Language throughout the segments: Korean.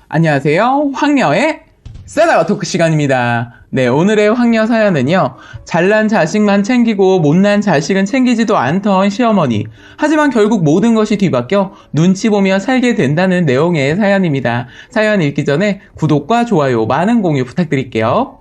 안녕하세요. 황녀의 쌀다와 토크 시간입니다. 네, 오늘의 황녀 사연은요. 잘난 자식만 챙기고 못난 자식은 챙기지도 않던 시어머니. 하지만 결국 모든 것이 뒤바뀌어 눈치 보며 살게 된다는 내용의 사연입니다. 사연 읽기 전에 구독과 좋아요, 많은 공유 부탁드릴게요.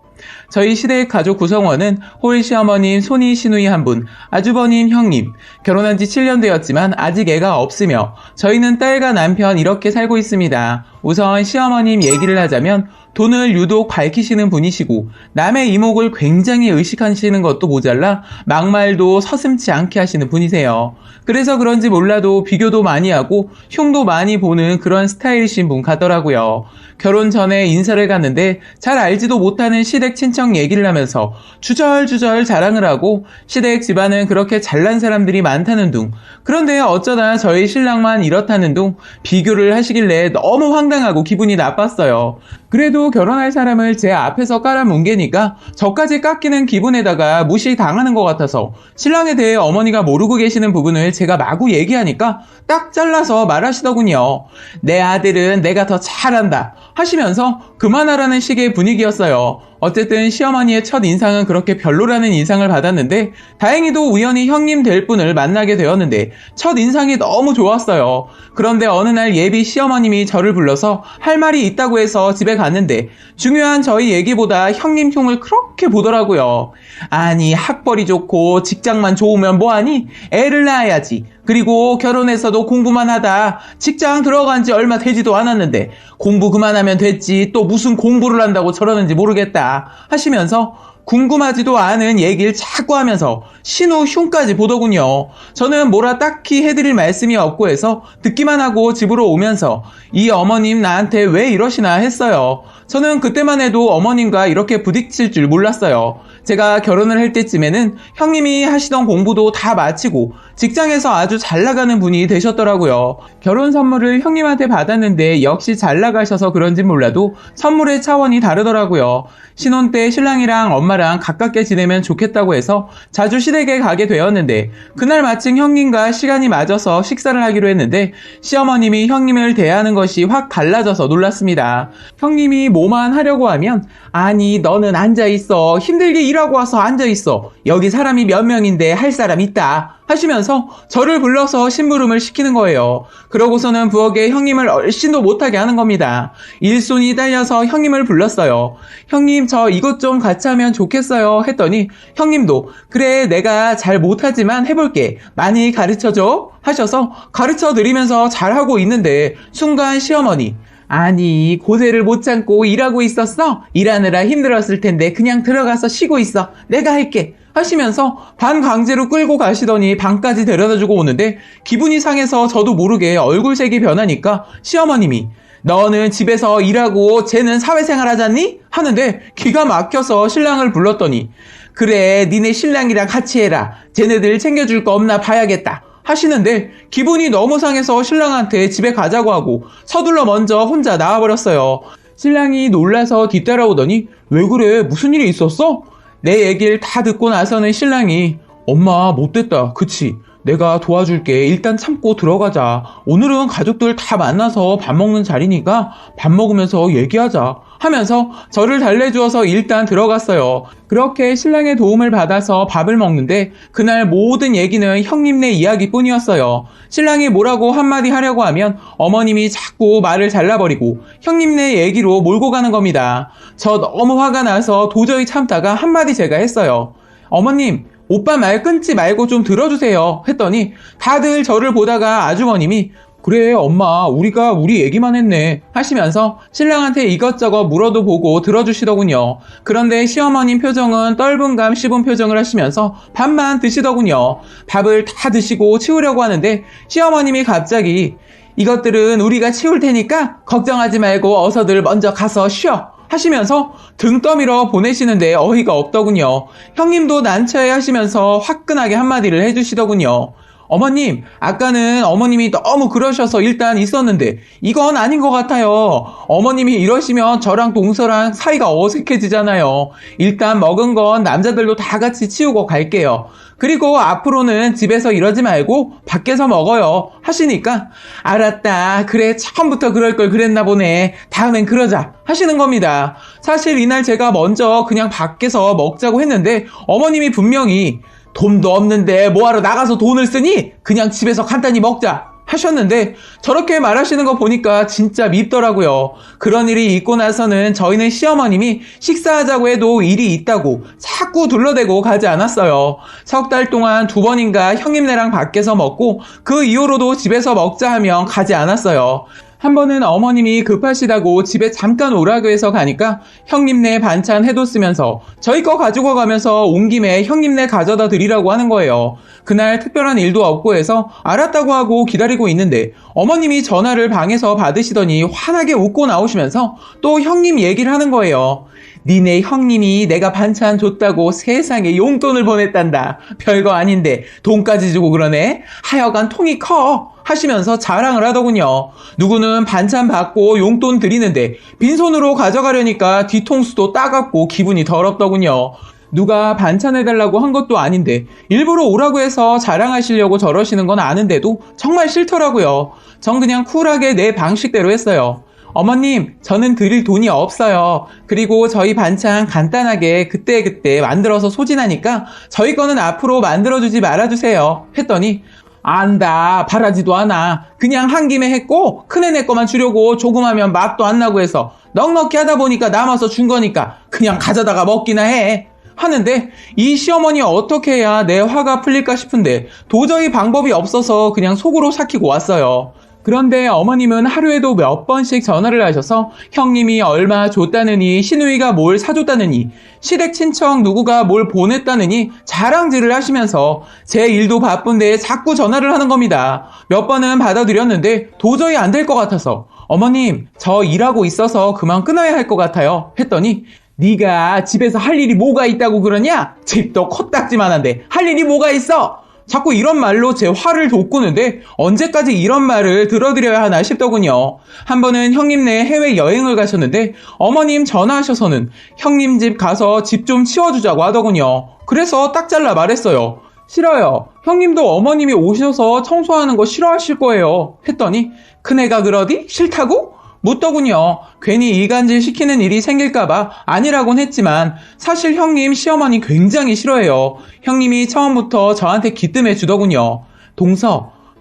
저희 시댁 가족 구성원은 홀 시어머님, 손이 시누이 한 분, 아주버님, 형님. 결혼한 지 7년 되었지만 아직 애가 없으며 저희는 딸과 남편 이렇게 살고 있습니다. 우선 시어머님 얘기를 하자면 돈을 유독 밝히시는 분이시고 남의 이목을 굉장히 의식하시는 것도 모자라 막말도 서슴지 않게 하시는 분이세요. 그래서 그런지 몰라도 비교도 많이 하고 흉도 많이 보는 그런 스타일이신 분 같더라고요. 결혼 전에 인사를 갔는데 잘 알지도 못하는 시댁 친척 얘기를 하면서 주절주절 자랑을 하고 시댁 집안은 그렇게 잘난 사람들이 많다는 둥. 그런데 어쩌다 저희 신랑만 이렇다는 둥 비교를 하시길래 너무 황당하고 기분이 나빴어요. 그래도 결혼할 사람을 제 앞에서 깔아뭉개니까 저까지 깎이는 기분에다가 무시당하는 것 같아서 신랑에 대해 어머니가 모르고 계시는 부분을 제가 마구 얘기하니까 딱 잘라서 말하시더군요. 내 아들은 내가 더 잘한다 하시면서 그만하라는 식의 분위기였어요. 어쨌든 시어머니의 첫 인상은 그렇게 별로라는 인상을 받았는데 다행히도 우연히 형님 될 분을 만나게 되었는데 첫 인상이 너무 좋았어요. 그런데 어느 날 예비 시어머님이 저를 불러서 할 말이 있다고 해서 집에 갔는데 중요한 저희 얘기보다 형님 흉을 그렇게 보더라고요. 아니 학벌이 좋고 직장만 좋으면 뭐하니? 애를 낳아야지. 그리고 결혼해서도 공부만 하다 직장 들어간 지 얼마 되지도 않았는데 공부 그만하면 됐지 또 무슨 공부를 한다고 저러는지 모르겠다 하시면서 궁금하지도 않은 얘기를 자꾸 하면서 신우 흉까지 보더군요. 저는 뭐라 딱히 해드릴 말씀이 없고 해서 듣기만 하고 집으로 오면서 이 어머님 나한테 왜 이러시나 했어요. 저는 그때만 해도 어머님과 이렇게 부딪힐 줄 몰랐어요. 제가 결혼을 할 때쯤에는 형님이 하시던 공부도 다 마치고 직장에서 아주 잘 나가는 분이 되셨더라고요. 결혼 선물을 형님한테 받았는데 역시 잘 나가셔서 그런진 몰라도 선물의 차원이 다르더라고요. 신혼 때 신랑이랑 엄마랑 가깝게 지내면 좋겠다고 해서 자주 시댁에 가게 되었는데 그날 마침 형님과 시간이 맞아서 식사를 하기로 했는데 시어머님이 형님을 대하는 것이 확 달라져서 놀랐습니다. 형님이 뭐만 하려고 하면 아니 너는 앉아있어. 힘들게 일하고 와서 앉아있어. 여기 사람이 몇 명인데 할 사람 있다. 하시면서 저를 불러서 심부름을 시키는 거예요. 그러고서는 부엌에 형님을 얼씬도 못하게 하는 겁니다. 일손이 딸려서 형님을 불렀어요. 형님 저 이것 좀 같이 하면 좋겠어요 했더니 형님도 그래 내가 잘 못하지만 해볼게. 많이 가르쳐줘 하셔서 가르쳐드리면서 잘하고 있는데 순간 시어머니 아니 고세를 못 참고 일하고 있었어? 일하느라 힘들었을 텐데 그냥 들어가서 쉬고 있어. 내가 할게. 하시면서 반강제로 끌고 가시더니 방까지 데려다주고 오는데 기분이 상해서 저도 모르게 얼굴색이 변하니까 시어머님이 너는 집에서 일하고 쟤는 사회생활 하잖니? 하는데 기가 막혀서 신랑을 불렀더니 그래 니네 신랑이랑 같이 해라. 쟤네들 챙겨줄 거 없나 봐야겠다. 하시는데 기분이 너무 상해서 신랑한테 집에 가자고 하고 서둘러 먼저 혼자 나와버렸어요. 신랑이 놀라서 뒤따라오더니 왜 그래 무슨 일이 있었어? 내 얘기를 다 듣고 나서는 신랑이 엄마 못됐다 그치? 내가 도와줄게. 일단 참고 들어가자. 오늘은 가족들 다 만나서 밥 먹는 자리니까 밥 먹으면서 얘기하자 하면서 저를 달래주어서 일단 들어갔어요. 그렇게 신랑의 도움을 받아서 밥을 먹는데 그날 모든 얘기는 형님네 이야기뿐이었어요. 신랑이 뭐라고 한마디 하려고 하면 어머님이 자꾸 말을 잘라버리고 형님네 얘기로 몰고 가는 겁니다. 저 너무 화가 나서 도저히 참다가 한마디 제가 했어요. 어머님 오빠 말 끊지 말고 좀 들어주세요 했더니 다들 저를 보다가 아주머님이 그래 엄마 우리가 우리 얘기만 했네 하시면서 신랑한테 이것저것 물어도 보고 들어주시더군요. 그런데 시어머님 표정은 떫은감 씹은 표정을 하시면서 밥만 드시더군요. 밥을 다 드시고 치우려고 하는데 시어머님이 갑자기 이것들은 우리가 치울 테니까 걱정하지 말고 어서들 먼저 가서 쉬어 하시면서 등 떠밀어 보내시는데 어이가 없더군요. 형님도 난처해 하시면서 화끈하게 한마디를 해주시더군요. 어머님, 아까는 어머님이 너무 그러셔서 일단 있었는데 이건 아닌 것 같아요. 어머님이 이러시면 저랑 동서랑 사이가 어색해지잖아요. 일단 먹은 건 남자들도 다 같이 치우고 갈게요. 그리고 앞으로는 집에서 이러지 말고 밖에서 먹어요. 하시니까 알았다. 그래, 처음부터 그럴 걸 그랬나 보네. 다음엔 그러자. 하시는 겁니다. 사실 이날 제가 먼저 그냥 밖에서 먹자고 했는데 어머님이 분명히 돈도 없는데 뭐하러 나가서 돈을 쓰니? 그냥 집에서 간단히 먹자 하셨는데 저렇게 말하시는 거 보니까 진짜 밉더라고요. 그런 일이 있고 나서는 저희는 시어머님이 식사하자고 해도 일이 있다고 자꾸 둘러대고 가지 않았어요. 석 달 동안 2번인가 형님네랑 밖에서 먹고 그 이후로도 집에서 먹자 하면 가지 않았어요. 한 번은 어머님이 급하시다고 집에 잠깐 오라고 해서 가니까 형님네 반찬 해뒀으면서 저희 거 가지고 가면서 온 김에 형님네 가져다 드리라고 하는 거예요. 그날 특별한 일도 없고 해서 알았다고 하고 기다리고 있는데 어머님이 전화를 방에서 받으시더니 환하게 웃고 나오시면서 또 형님 얘기를 하는 거예요. 니네 형님이 내가 반찬 줬다고 세상에 용돈을 보냈단다. 별거 아닌데 돈까지 주고 그러네. 하여간 통이 커. 하시면서 자랑을 하더군요. 누구는 반찬 받고 용돈 드리는데 빈손으로 가져가려니까 뒤통수도 따갑고 기분이 더럽더군요. 누가 반찬해달라고 한 것도 아닌데 일부러 오라고 해서 자랑하시려고 저러시는 건 아는데도 정말 싫더라고요. 전 그냥 쿨하게 내 방식대로 했어요. 어머님, 저는 드릴 돈이 없어요. 그리고 저희 반찬 간단하게 그때그때 만들어서 소진하니까 저희 거는 앞으로 만들어주지 말아주세요. 했더니 안다, 바라지도 않아. 그냥 한 김에 했고 큰애네 거만 주려고 조금 하면 맛도 안 나고 해서 넉넉히 하다 보니까 남아서 준 거니까 그냥 가져다가 먹기나 해. 하는데 이 시어머니 어떻게 해야 내 화가 풀릴까 싶은데 도저히 방법이 없어서 그냥 속으로 삭히고 왔어요. 그런데 어머님은 하루에도 몇 번씩 전화를 하셔서 형님이 얼마 줬다느니 시누이가 뭘 사줬다느니 시댁 친척 누구가 뭘 보냈다느니 자랑질을 하시면서 제 일도 바쁜데 자꾸 전화를 하는 겁니다. 몇 번은 받아드렸는데 도저히 안 될 것 같아서 어머님, 저 일하고 있어서 그만 끊어야 할 것 같아요. 했더니 네가 집에서 할 일이 뭐가 있다고 그러냐? 집도 코딱지만한데 할 일이 뭐가 있어? 자꾸 이런 말로 제 화를 돋구는데 언제까지 이런 말을 들어드려야 하나 싶더군요. 한 번은 형님네 해외여행을 가셨는데 어머님 전화하셔서는 형님 집 가서 집 좀 치워주자고 하더군요. 그래서 딱 잘라 말했어요. 싫어요. 형님도 어머님이 오셔서 청소하는 거 싫어하실 거예요. 했더니 큰애가 그러디? 싫다고? 묻더군요. 괜히 이간질 시키는 일이 생길까봐 아니라곤 했지만 사실 형님 시어머니 굉장히 싫어해요. 형님이 처음부터 저한테 기뜸해 주더군요.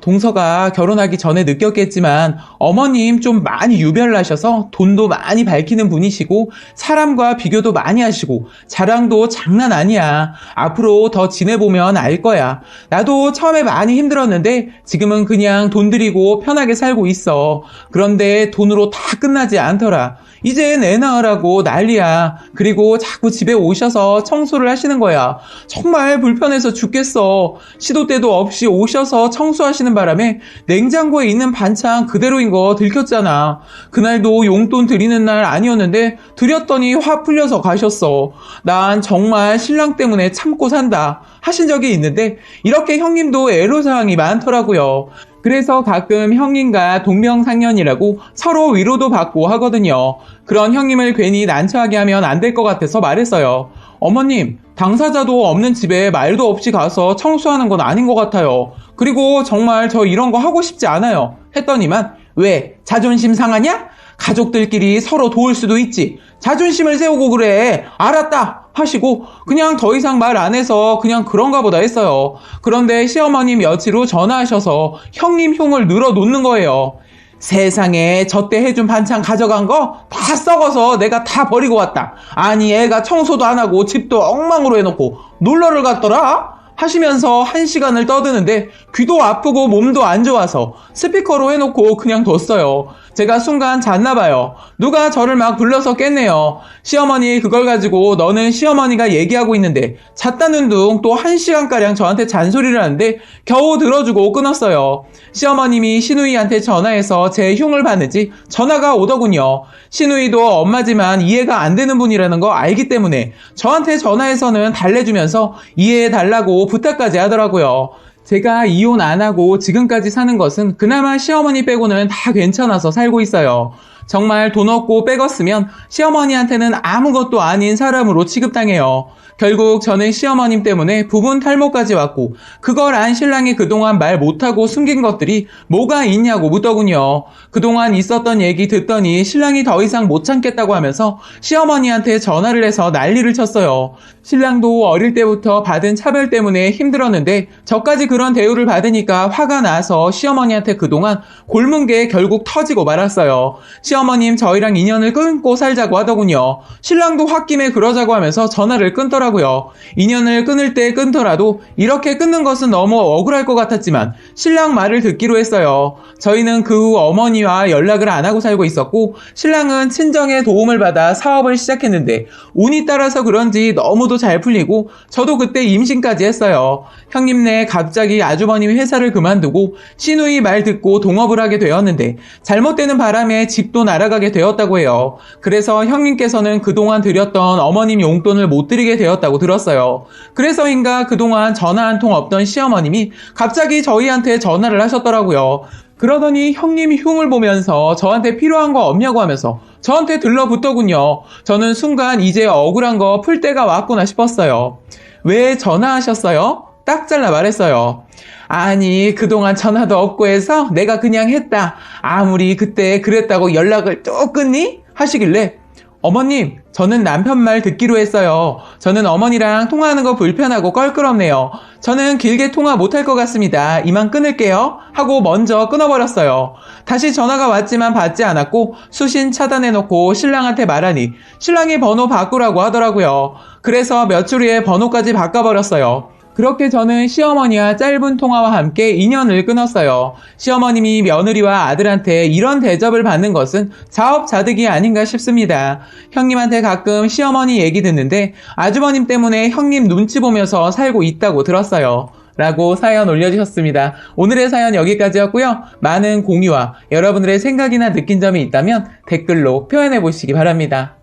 동서가 결혼하기 전에 느꼈겠지만 어머님 좀 많이 유별나셔서 돈도 많이 밝히는 분이시고 사람과 비교도 많이 하시고 자랑도 장난 아니야. 앞으로 더 지내보면 알 거야. 나도 처음에 많이 힘들었는데 지금은 그냥 돈 들이고 편하게 살고 있어. 그런데 돈으로 다 끝나지 않더라. 이젠 애 낳으라고 난리야. 그리고 자꾸 집에 오셔서 청소를 하시는 거야. 정말 불편해서 죽겠어. 시도 때도 없이 오셔서 청소하시는 바람에 냉장고에 있는 반찬 그대로인 거 들켰잖아. 그날도 용돈 드리는 날 아니었는데 드렸더니 화 풀려서 가셨어. 난 정말 신랑 때문에 참고 산다. 하신 적이 있는데 이렇게 형님도 애로사항이 많더라고요. 그래서 가끔 형님과 동명상련이라고 서로 위로도 받고 하거든요. 그런 형님을 괜히 난처하게 하면 안 될 것 같아서 말했어요. 어머님, 당사자도 없는 집에 말도 없이 가서 청소하는 건 아닌 것 같아요. 그리고 정말 저 이런 거 하고 싶지 않아요. 했더니만 왜? 자존심 상하냐? 가족들끼리 서로 도울 수도 있지. 자존심을 세우고 그래. 알았다. 하시고 그냥 더 이상 말 안 해서 그냥 그런가 보다 했어요. 그런데 시어머님 며칠 후 전화하셔서 형님 흉을 늘어놓는 거예요. 세상에 저 때 해준 반찬 가져간 거 다 썩어서 내가 다 버리고 왔다. 아니 애가 청소도 안 하고 집도 엉망으로 해놓고 놀러를 갔더라? 하시면서 1시간을 떠드는데 귀도 아프고 몸도 안 좋아서 스피커로 해놓고 그냥 뒀어요. 제가 순간 잤나봐요. 누가 저를 막 불러서 깼네요. 시어머니 그걸 가지고 너는 시어머니가 얘기하고 있는데 잤다는 둥 또 1시간가량 저한테 잔소리를 하는데 겨우 들어주고 끊었어요. 시어머님이 시누이한테 전화해서 제 흉을 봤는지 전화가 오더군요. 시누이도 엄마지만 이해가 안 되는 분이라는 거 알기 때문에 저한테 전화해서는 달래주면서 이해해달라고 부탁까지 하더라고요. 제가 이혼 안 하고 지금까지 사는 것은 그나마 시어머니 빼고는 다 괜찮아서 살고 있어요. 정말 돈 없고 빼갔으면 시어머니한테는 아무것도 아닌 사람으로 취급당해요. 결국 저는 시어머님 때문에 부분 탈모까지 왔고 그걸 안 신랑이 그동안 말 못하고 숨긴 것들이 뭐가 있냐고 묻더군요. 그동안 있었던 얘기 듣더니 신랑이 더 이상 못 참겠다고 하면서 시어머니한테 전화를 해서 난리를 쳤어요. 신랑도 어릴 때부터 받은 차별 때문에 힘들었는데 저까지 그런 대우를 받으니까 화가 나서 시어머니한테 그동안 골문 게 결국 터지고 말았어요. 시어머님 저희랑 인연을 끊고 살자고 하더군요. 신랑도 홧김에 그러자고 하면서 전화를 끊더라고요. 인연을 끊을 때 끊더라도 이렇게 끊는 것은 너무 억울할 것 같았지만 신랑 말을 듣기로 했어요. 저희는 그 후 어머니와 연락을 안 하고 살고 있었고 신랑은 친정의 도움을 받아 사업을 시작했는데 운이 따라서 그런지 너무도 잘 풀리고 저도 그때 임신까지 했어요. 형님네 갑자기 아주버님이 회사를 그만두고 시누이 말 듣고 동업을 하게 되었는데 잘못되는 바람에 집도 날아가게 되었다고 해요. 그래서 형님께서는 그동안 드렸던 어머님 용돈을 못 드리게 되었다고 들었어요. 그래서인가 그동안 전화 한 통 없던 시어머님이 갑자기 저희한테 전화를 하셨더라고요. 그러더니 형님 흉을 보면서 저한테 필요한 거 없냐고 하면서 저한테 들러붙더군요. 저는 순간 이제 억울한 거 풀 때가 왔구나 싶었어요. 왜 전화하셨어요? 딱 잘라 말했어요. 아니 그동안 전화도 없고 해서 내가 그냥 했다. 아무리 그때 그랬다고 연락을 또 끊니? 하시길래 어머님 저는 남편 말 듣기로 했어요. 저는 어머니랑 통화하는 거 불편하고 껄끄럽네요. 저는 길게 통화 못할 것 같습니다. 이만 끊을게요. 하고 먼저 끊어버렸어요. 다시 전화가 왔지만 받지 않았고 수신 차단해놓고 신랑한테 말하니 신랑이 번호 바꾸라고 하더라고요. 그래서 며칠 후에 번호까지 바꿔버렸어요. 그렇게 저는 시어머니와 짧은 통화와 함께 인연을 끊었어요. 시어머님이 며느리와 아들한테 이런 대접을 받는 것은 자업자득이 아닌가 싶습니다. 형님한테 가끔 시어머니 얘기 듣는데 아주버님 때문에 형님 눈치 보면서 살고 있다고 들었어요. 라고 사연 올려주셨습니다. 오늘의 사연 여기까지였고요. 많은 공유와 여러분들의 생각이나 느낀 점이 있다면 댓글로 표현해 보시기 바랍니다.